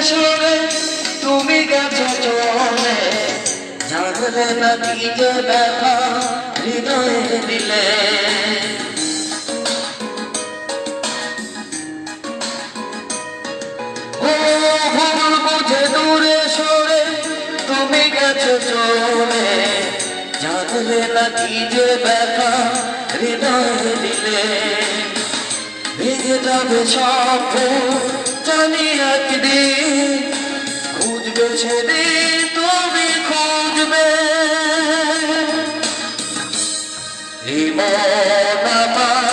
সরে তুমি গেছো চলে, জানলে না কি যে ব্যথা হৃদয়ে দিলে। ও ভুল বুঝে দূরে সরে তুমি গেছো চলে, জানলে না কি যে ব্যথা হৃদয়ে দিলে। ভেঙে যাবে সব জানি একদিন, খুঁজবে সেদিন তুমি খুঁজবে। এই মন আমার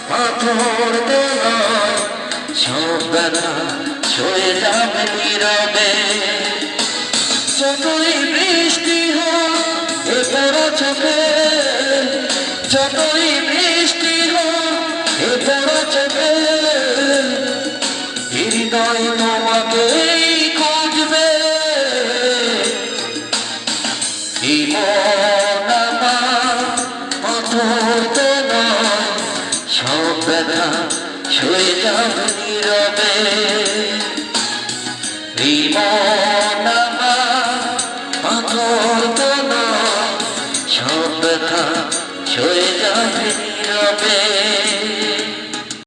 পাথর নয়, সব ব্যথা সয়ে যাবে নীরবে। যতই বৃষ্টি হোক এ পড়া চোখে, যতই বৃষ্টি হোক এ পড়া চোখে, হৃদয় তোমাকেই খুঁজবে। এই মন আমার পাথর তো নয়, সব ব্যথা সয়ে যাবে নীরবে। এই মন আমার পাথর তো নয়, সব ব্যথা সয়ে যাবে নীরবে।